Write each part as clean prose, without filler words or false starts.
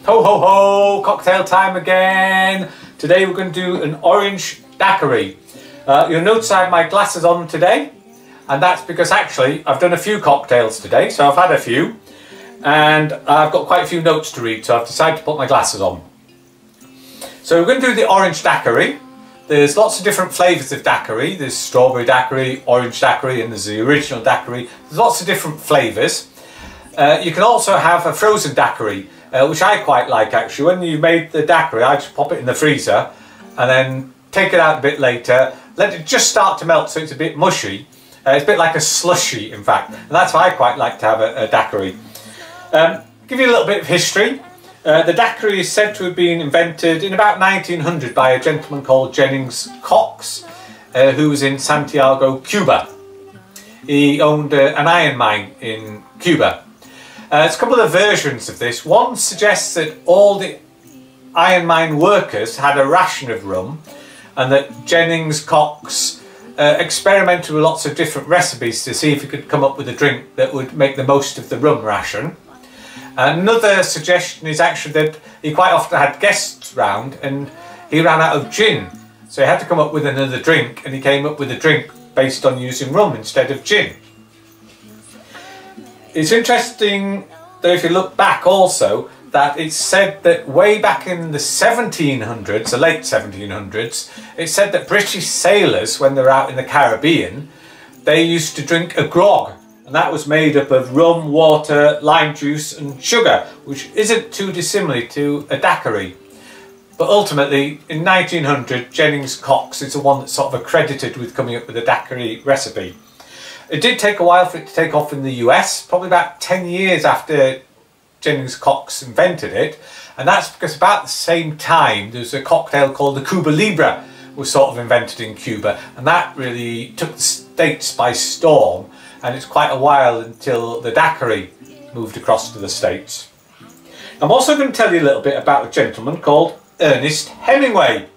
Ho ho ho, cocktail time again. Today we're going to do an orange daiquiri. You'll notice I have my glasses on today, and that's because actually I've done a few cocktails today, so I've had a few and I've got quite a few notes to read, so I've decided to put my glasses on. So we're going to do the orange daiquiri. There's lots of different flavours of daiquiri. There's strawberry daiquiri, orange daiquiri, and there's the original daiquiri. There's lots of different flavours. You can also have a frozen daiquiri, which I quite like actually. When you made the daiquiri, I just pop it in the freezer and then take it out a bit later, let it just start to melt so it's a bit mushy. It's a bit like a slushy, in fact, and that's why I quite like to have a daiquiri. Give you a little bit of history. The daiquiri is said to have been invented in about 1900 by a gentleman called Jennings Cox, who was in Santiago, Cuba. He owned an iron mine in Cuba. There's a couple of versions of this. One suggests that all the iron mine workers had a ration of rum, and that Jennings Cox experimented with lots of different recipes to see if he could come up with a drink that would make the most of the rum ration. Another suggestion is actually that he quite often had guests round and he ran out of gin, so he had to come up with another drink, and he came up with a drink based on using rum instead of gin. It's interesting that if you look back also, that it's said that way back in the 1700s, the late 1700s, it's said that British sailors, when they were out in the Caribbean, they used to drink a grog, and that was made up of rum, water, lime juice and sugar, which isn't too dissimilar to a daiquiri. But ultimately, in 1900, Jennings Cox is the one that's sort of accredited with coming up with a daiquiri recipe. It did take a while for it to take off in the US, probably about 10 years after Jennings Cox invented it, and that's because about the same time there's a cocktail called the Cuba Libre was sort of invented in Cuba, and that really took the States by storm, and it's quite a while until the daiquiri moved across to the States. I'm also going to tell you a little bit about a gentleman called Ernest Hemingway.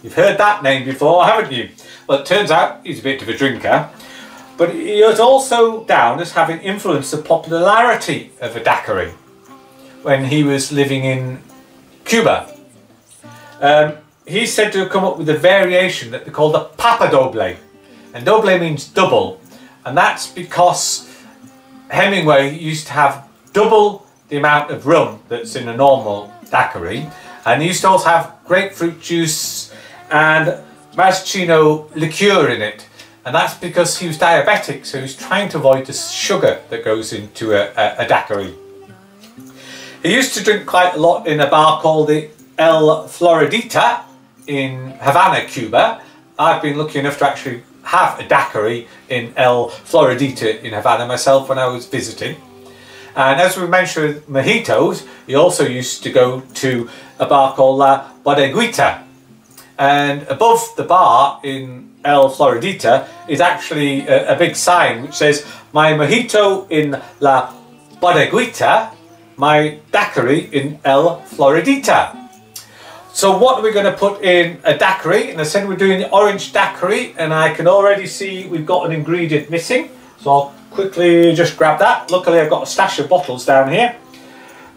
You've heard that name before, haven't you? Well, it turns out he's a bit of a drinker, but he is also down as having influenced the popularity of a daiquiri when he was living in Cuba. He's said to have come up with a variation that they call the Papa Doble, and doble means double, and that's because Hemingway used to have double the amount of rum that's in a normal daiquiri, and he used to also have grapefruit juice and maraschino liqueur in it, and that's because he was diabetic, so he was trying to avoid the sugar that goes into a daiquiri. He used to drink quite a lot in a bar called the El Floridita in Havana, Cuba. I've been lucky enough to actually have a daiquiri in El Floridita in Havana myself when I was visiting. And as we mentioned with mojitos, he also used to go to a bar called La Bodeguita. And above the bar in El Floridita is actually a big sign which says, "My mojito in La Bodeguita, my daiquiri in El Floridita." So what are we going to put in a daiquiri? And I said we're doing the orange daiquiri, and I can already see we've got an ingredient missing. So I'll quickly just grab that. Luckily I've got a stash of bottles down here.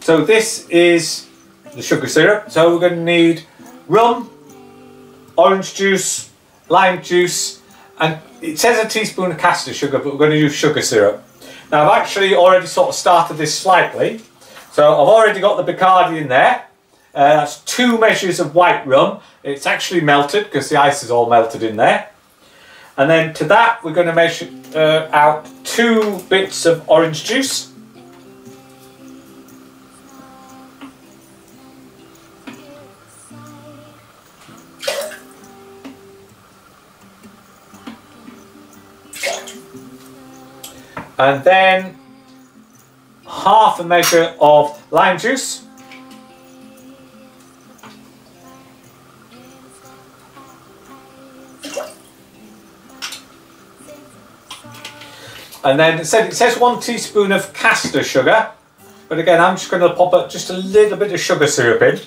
So this is the sugar syrup. So we're going to need rum, orange juice, lime juice, and it says a teaspoon of caster sugar, but we're going to use sugar syrup. Now I've actually already sort of started this slightly. So I've already got the Bacardi in there. That's 2 measures of white rum. It's actually melted because the ice is all melted in there. And then to that we're going to measure out 2 bits of orange juice. And then half a measure of lime juice. And then it says 1 teaspoon of caster sugar, but again I'm just going to pop just a little bit of sugar syrup in.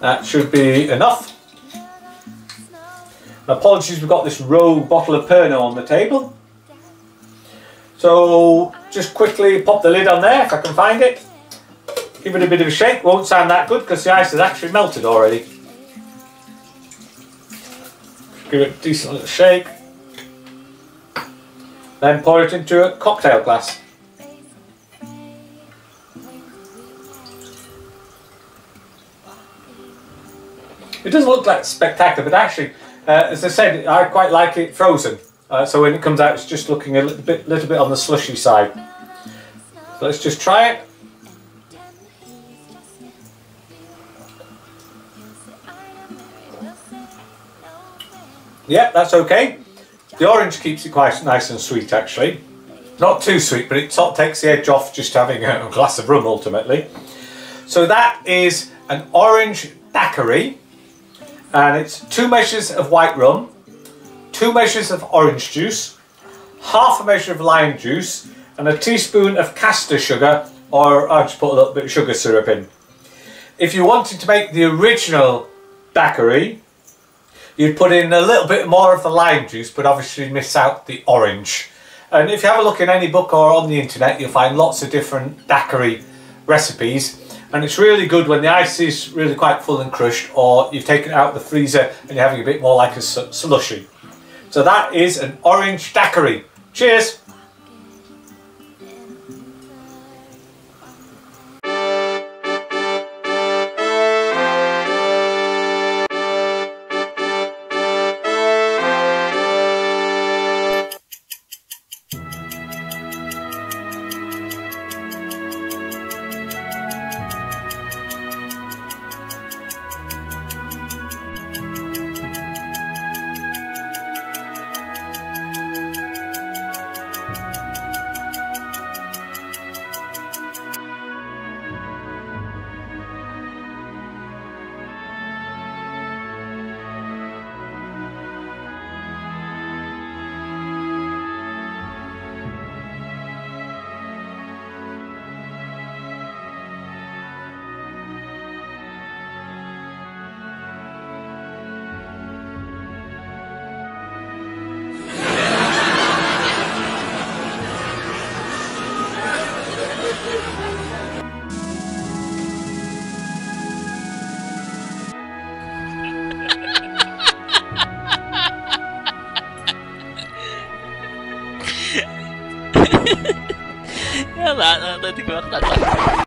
That should be enough. Apologies, we've got this rogue bottle of Pernod on the table. So just quickly pop the lid on there if I can find it. Give it a bit of a shake. Won't sound that good because the ice has actually melted already. Give it a decent little shake. Then pour it into a cocktail glass. It doesn't look like spectacular, but actually, as I said, I quite like it frozen. So when it comes out, it's just looking a little bit on the slushy side. So let's just try it. Yeah, that's okay. The orange keeps it quite nice and sweet, actually. Not too sweet, but it sort of takes the edge off just having a glass of rum, ultimately. So that is an orange daiquiri. And it's 2 measures of white rum, 2 measures of orange juice, half a measure of lime juice, and a teaspoon of caster sugar, or I'll just put a little bit of sugar syrup in. If you wanted to make the original daiquiri, you'd put in a little bit more of the lime juice, but obviously miss out the orange. And if you have a look in any book or on the internet, you'll find lots of different daiquiri recipes. And it's really good when the ice is really quite full and crushed, or you've taken it out of the freezer and you're having a bit more like a slushy. So that is an orange daiquiri. Cheers! Ya lah, nanti gua kata.